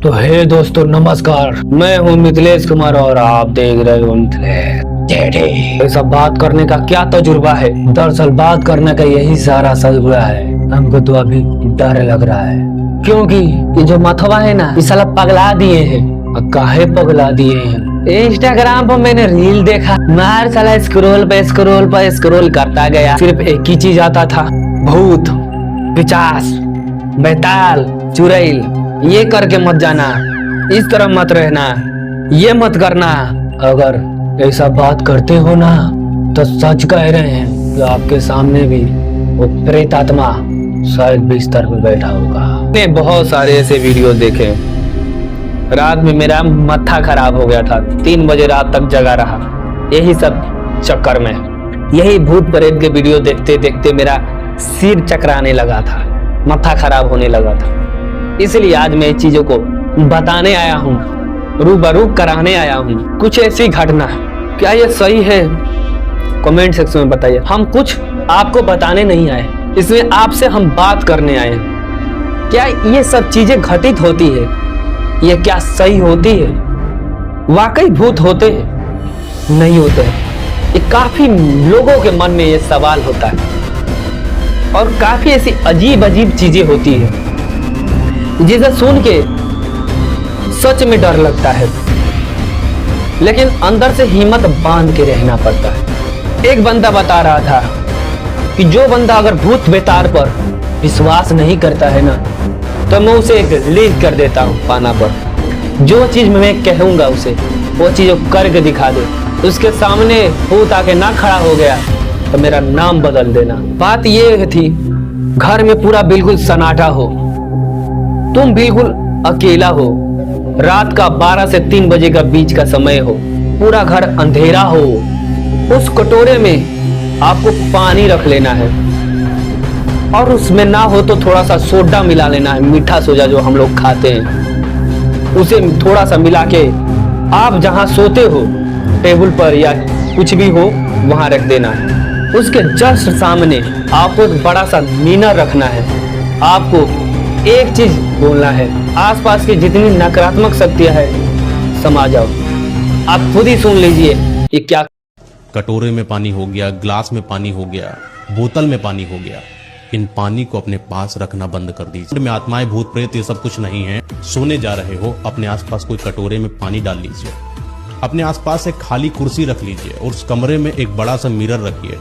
तो हे दोस्तों नमस्कार, मैं हूँ मिथिलेश कुमार और आप देख रहे हो मिथिलेश टेढ़े। सब बात करने का क्या तजुर्बा है? दरअसल बात करने का यही सारा तजुर्बा है। हमको तो अभी डर लग रहा है क्योंकि ये जो मथवा है ना, ये साला पगला दिए हैं। काहे पगला दिए हैं? इंस्टाग्राम पर मैंने रील देखा, मार साला स्क्रॉल पे स्क्रॉल करता गया, सिर्फ एक ही चीज आता था, भूत, पिचास, बैताल, चुड़ैल। ये करके मत जाना, इस तरह मत रहना, ये मत करना। अगर ऐसा बात करते हो ना तो सच कह रहे हैं कि आपके सामने भी वो प्रेत आत्मा शायद बिस्तर पर बैठा होगा। मैंने बहुत सारे ऐसे वीडियो देखे। रात में मेरा माथा खराब हो गया था, 3 बजे रात तक जगा रहा, यही सब चक्कर में। यही भूत प्रेत के वीडियो देखते देखते मेरा सिर चकराने लगा था, माथा खराब होने लगा था। इसलिए आज मैं चीजों को बताने आया हूँ, रूबरू कराने आया हूँ। कुछ ऐसी घटना, क्या ये सही है? कमेंट सेक्शन में बताइए। हम कुछ आपको बताने नहीं आए, इसलिए आपसे हम बात करने आए। क्या ये सब चीजें घटित होती है? ये क्या सही होती है? वाकई भूत होते हैं? नहीं होते हैं? ये काफी लोगों के मन में ये सवाल होता है और काफी ऐसी अजीब अजीब चीजें होती है जिसे सुन के सच में डर लगता है, लेकिन अंदर से हिम्मत बांध के रहना पड़ता है। एक बंदा बता रहा था कि जो बंदा अगर भूत बेतार पर विश्वास नहीं करता है ना, तो मैं उसे एक लिंक कर देता हूँ पाना पर। जो चीज मैं कहूंगा उसे वो चीज करके दिखा दे। उसके सामने भूत आके ना खड़ा हो गया तो मेरा नाम बदल देना। बात ये थी, घर में पूरा बिल्कुल सन्नाटा हो, तुम बिल्कुल अकेला हो, रात का 12 से 3 बजे का बीच का समय हो, पूरा घर अंधेरा हो। उस कटोरे में आपको पानी रख लेना है और उसमें ना हो तो थोड़ा सा सोडा मिला लेना है, मीठा सोडा जो हम लोग खाते हैं, उसे थोड़ा सा मिला के आप जहां सोते हो टेबल पर या कुछ भी हो वहां रख देना है। उसके जस्ट सामने आपको एक बड़ा सा मीनर रखना है। आपको एक चीज बोलना है, आसपास की जितनी नकारात्मक शक्तियां है समा जाओ। आप खुद ही सुन लीजिए ये क्या। कटोरे में पानी हो गया, ग्लास में पानी हो गया, बोतल में पानी हो गया, इन पानी को अपने पास रखना बंद कर दीजिए। में आत्माएं, भूत प्रेत ये सब कुछ नहीं है। सोने जा रहे हो, अपने आसपास कोई कटोरे में पानी डाल लीजिए, अपने आसपास एक खाली कुर्सी रख लीजिए और उस कमरे में एक बड़ा सा मिरर रखिए।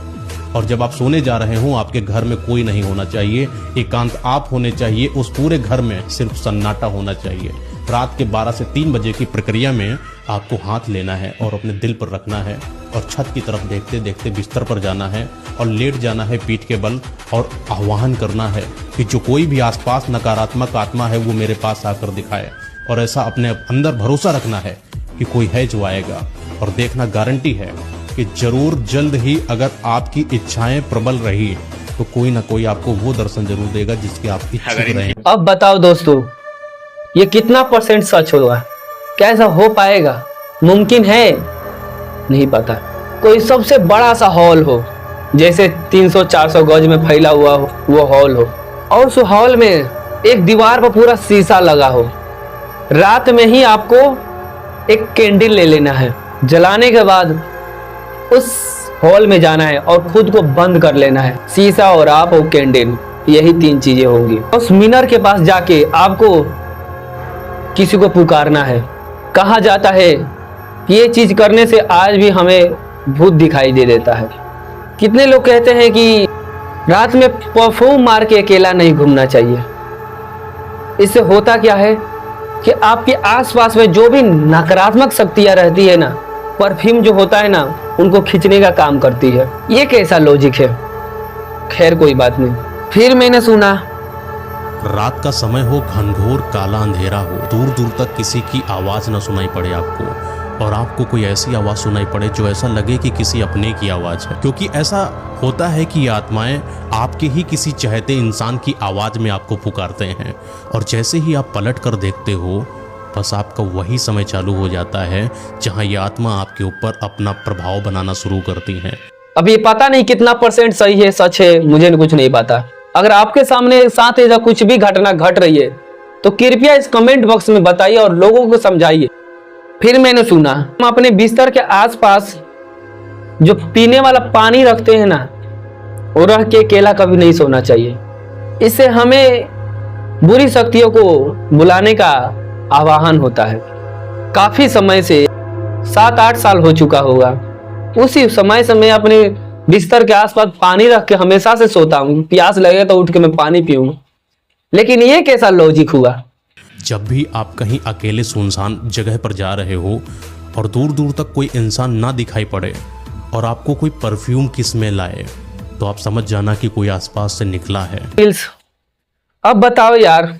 और जब आप सोने जा रहे हो, आपके घर में कोई नहीं होना चाहिए, एकांत आप होने चाहिए, उस पूरे घर में सिर्फ सन्नाटा होना चाहिए। रात के 12 से 3 बजे की प्रक्रिया में आपको हाथ लेना है और अपने दिल पर रखना है और छत की तरफ देखते देखते बिस्तर पर जाना है और लेट जाना है पीठ के बल और आह्वान करना है कि जो कोई भी आसपास नकारात्मक आत्मा है वो मेरे पास आकर दिखाए। और ऐसा अपने अंदर भरोसा रखना है कि कोई है जो आएगा, और देखना गारंटी है कि जरूर जल्द ही अगर आपकी इच्छाएं प्रबल रही तो कोई ना कोई आपको वो दर्शन जरूर देगा जिसके आप इच्छुक रहे। अब बताओ दोस्तों, ये कितना % सच होगा? कैसा हो पाएगा? मुमकिन है? नहीं पता। कोई सबसे बड़ा सा हॉल हो, जैसे 300-400 गज में फैला हुआ हो वो हॉल हो, और उस हॉल में एक दीवार पर पूरा शीशा लगा हो। रात में ही आपको एक कैंडल ले लेना है, जलाने के बाद उस हॉल में जाना है और खुद को बंद कर लेना है। शीशा और आप और कैंडल, यही 3 चीजें होंगी। उस मिनर के पास जाके आपको किसी को पुकारना है। कहा जाता है ये चीज करने से आज भी हमें भूत दिखाई दे देता है। कितने लोग कहते हैं कि रात में परफ्यूम मार के अकेला नहीं घूमना चाहिए। इससे होता क्या है कि आपके आसपास में जो भी नकारात्मक शक्तियां रहती है ना, परफ्यूम जो होता है ना, उनको खींचने का काम करती है। ये कैसा लॉजिक है? खैर कोई बात नहीं। फिर मैंने सुना रात का समय हो, घनघोर काला अंधेरा हो, दूर दूर तक किसी की आवाज न सुनाई पड़े आपको, और आपको कोई ऐसी आवाज सुनाई पड़े जो ऐसा लगे कि किसी अपने की आवाज है। क्योंकि ऐसा होता है कि ये आत्माएं आपके ही किसी चाहते इंसान की आवाज में आपको पुकारते हैं, और जैसे ही आप पलट कर देखते हो, बस आपका वही समय चालू हो जाता है जहां ये आत्मा आपके ऊपर अपना प्रभाव बनाना शुरू करती हैं। अब ये पता नहीं कितना % सही है, सच है, मुझे कुछ नहीं पता। अगर आपके सामने साथ ऐसा कुछ भी घटना घट रही है तो कृपया इस कमेंट बॉक्स में बताइए और लोगों को समझाइए। फिर मैंने सुना हम अपने बिस्तर के आसपास जो पीने वाला पानी रखते हैं ना, वो रख के अकेला कभी नहीं सोना चाहिए। इससे हमें बुरी शक्तियों को बुलाने का आवाहन होता है। काफी समय से 7-8 साल हो चुका होगा, उसी समय से मैं अपने बिस्तर के आसपास पानी रख के हमेशा से सोता हूँ। प्यास लगे तो उठ के मैं पानी पीऊंगा, लेकिन ये कैसा लॉजिक हुआ। जब भी आप कहीं अकेले सुनसान जगह पर जा रहे हो और दूर दूर तक कोई इंसान ना दिखाई पड़े और आपको कोई परफ्यूम की स्मेल आए, तो आप समझ जाना कि कोई आसपास से निकला है। अब बताओ यार,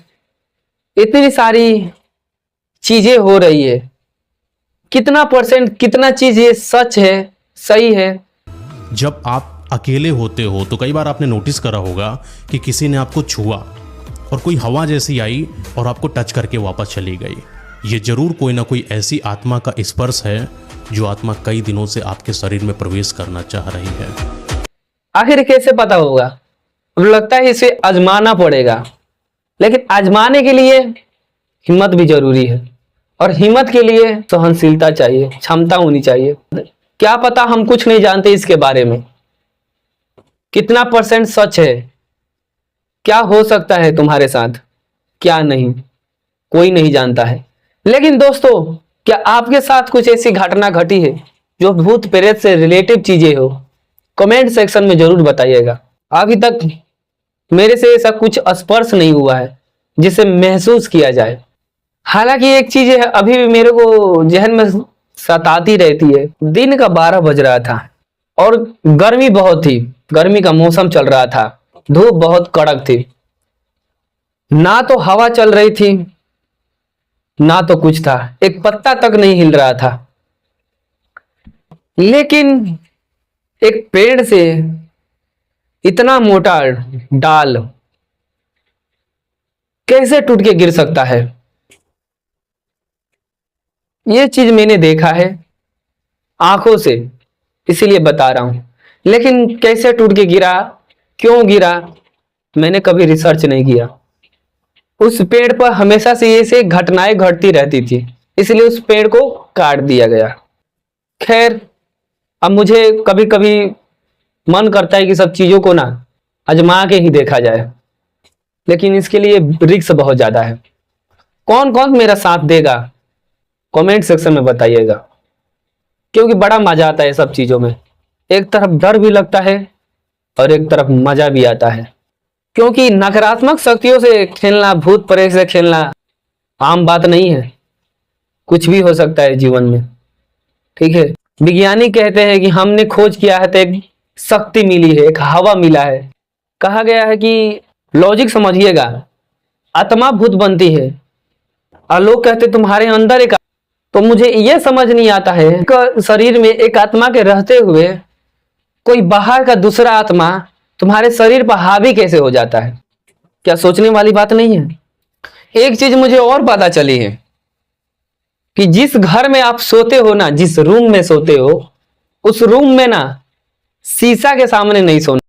इतनी सारी चीजें हो रही है, कितना परसेंट कितना चीज ये सच है, सही है। जब आप अकेले होते हो तो कई बार आपने नोटिस करा होगा कि किसी ने आपको छुआ और कोई हवा जैसी आई और आपको टच करके वापस चली गई। ये जरूर कोई ना कोई ऐसी आत्मा का स्पर्श है जो आत्मा कई दिनों से आपके शरीर में प्रवेश करना चाह रही है। आखिर कैसे पता होगा? अब लगता है इसे आजमाना पड़ेगा, लेकिन आजमाने के लिए हिम्मत भी जरूरी है, और हिम्मत के लिए सहनशीलता चाहिए, क्षमता होनी चाहिए। क्या पता हम कुछ नहीं जानते इसके बारे में, कितना परसेंट सच है, क्या हो सकता है तुम्हारे साथ, क्या नहीं, कोई नहीं जानता है। लेकिन दोस्तों, क्या आपके साथ कुछ ऐसी घटना घटी है जो भूत प्रेत से रिलेटिव चीजें हो? कमेंट सेक्शन में जरूर बताइएगा। अभी तक मेरे से ऐसा कुछ स्पर्श नहीं हुआ है जिसे महसूस किया जाए। हालांकि एक चीज है अभी भी मेरे को जहन में सताती रहती है। दिन का 12 बज रहा था और गर्मी बहुत थी, गर्मी का मौसम चल रहा था, धूप बहुत कड़क थी, ना तो हवा चल रही थी ना तो कुछ था, एक पत्ता तक नहीं हिल रहा था। लेकिन एक पेड़ से इतना मोटा डाल कैसे टूट के गिर सकता है? ये चीज मैंने देखा है आंखों से, इसीलिए बता रहा हूं। लेकिन कैसे टूट के गिरा, क्यों गिरा, मैंने कभी रिसर्च नहीं किया। उस पेड़ पर हमेशा से ऐसे घटनाएं घटती रहती थी, इसलिए उस पेड़ को काट दिया गया। खैर, अब मुझे कभी कभी मन करता है कि सब चीजों को ना आजमा के ही देखा जाए, लेकिन इसके लिए रिस्क बहुत ज्यादा है। कौन कौन मेरा साथ देगा कमेंट सेक्शन में बताइएगा, क्योंकि बड़ा मजा आता है सब चीजों में। एक तरफ डर भी लगता है और एक तरफ मजा भी आता है, क्योंकि नकारात्मक शक्तियों से खेलना, भूत प्रेत से खेलना आम बात नहीं है। कुछ भी हो सकता है जीवन में, ठीक है। वैज्ञानिक कहते हैं कि हमने खोज किया है तो एक शक्ति मिली है, एक हवा मिला है। कहा गया है कि लॉजिक समझिएगा, आत्मा भूत बनती है और लोग कहते तुम्हारे अंदर एक, तो मुझे यह समझ नहीं आता है शरीर में एक आत्मा के रहते हुए कोई बाहर का दूसरा आत्मा तुम्हारे शरीर पर हावी कैसे हो जाता है? क्या सोचने वाली बात नहीं है? एक चीज मुझे और पता चली है कि जिस घर में आप सोते हो ना, जिस रूम में सोते हो, उस रूम में ना शीशा के सामने नहीं सोना।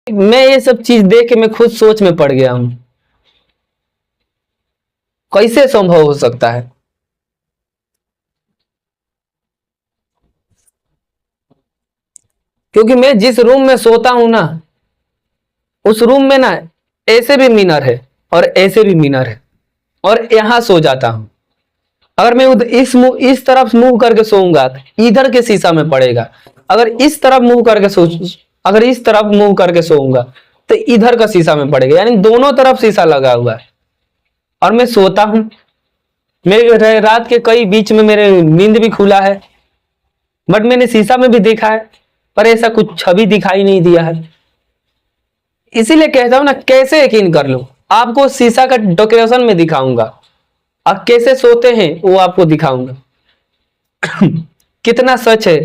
मैं ये सब चीज देख के मैं खुद सोच में पड़ गया हूं, कैसे संभव हो सकता है? क्योंकि मैं जिस रूम में सोता हूं ना, उस रूम में ना ऐसे भी मिनर है और ऐसे भी मिनर है, और यहां सो जाता हूं। अगर मैं इस तरफ मुंह करके सोऊंगा तो इधर के शीशा में पड़ेगा। अगर इस तरफ मुंह करके सोऊंगा तो इधर का शीशा में पड़ेगा, यानी दोनों तरफ शीशा लगा हुआ है। और मैं सोता हूं, मेरे रात के कई बीच में मेरे नींद भी खुला है, बट मैंने शीशा में भी देखा है, पर ऐसा कुछ छवि दिखाई नहीं दिया है। इसीलिए कहता हूं ना, कैसे यकीन कर लो? आपको शीशा का डेकोरेशन में दिखाऊंगा, अब कैसे सोते हैं वो आपको दिखाऊंगा। कितना सच है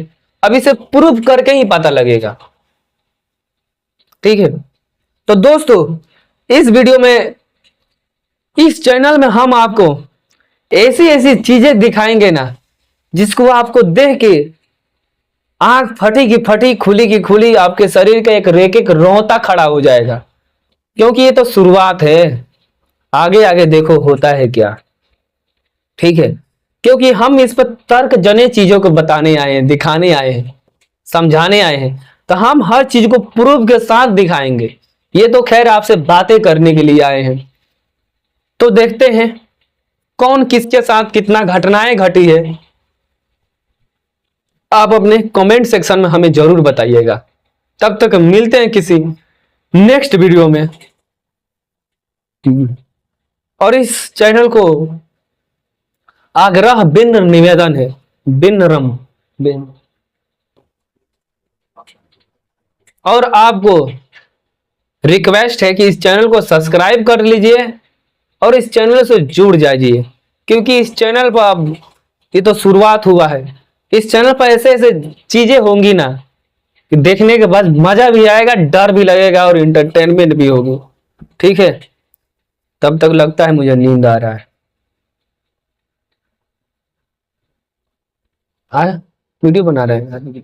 अब इसे प्रूव करके ही पता लगेगा। ठीक है, तो दोस्तों इस वीडियो में, इस चैनल में हम आपको ऐसी ऐसी चीजें दिखाएंगे ना जिसको आपको देख के आंख फटी की फटी, खुली की खुली, आपके शरीर का एक एक रोंता खड़ा हो जाएगा। क्योंकि ये तो शुरुआत है, आगे आगे देखो होता है क्या। ठीक है, क्योंकि हम इस पर तर्क जने चीजों को बताने आए हैं, दिखाने आए हैं, समझाने आए हैं, तो हम हर चीज को प्रूफ के साथ दिखाएंगे। ये तो खैर आपसे बातें करने के लिए आए हैं। तो देखते हैं कौन किसके साथ कितना घटनाएं घटी है। आप अपने कमेंट सेक्शन में हमें जरूर बताइएगा। तब तक मिलते हैं किसी नेक्स्ट वीडियो में। और इस चैनल को आग्रह विनम्र निवेदन है, और आपको रिक्वेस्ट है कि इस चैनल को सब्सक्राइब कर लीजिए और इस चैनल से जुड़ जाइए। क्योंकि इस चैनल पर अब ये तो शुरुआत हुआ है, इस चैनल पर ऐसे ऐसे चीजें होंगी ना कि देखने के बाद मजा भी आएगा, डर भी लगेगा और इंटरटेनमेंट भी होगी। ठीक है, तब तक लगता है मुझे नींद आ रहा है। वीडियो बना रहे हैं।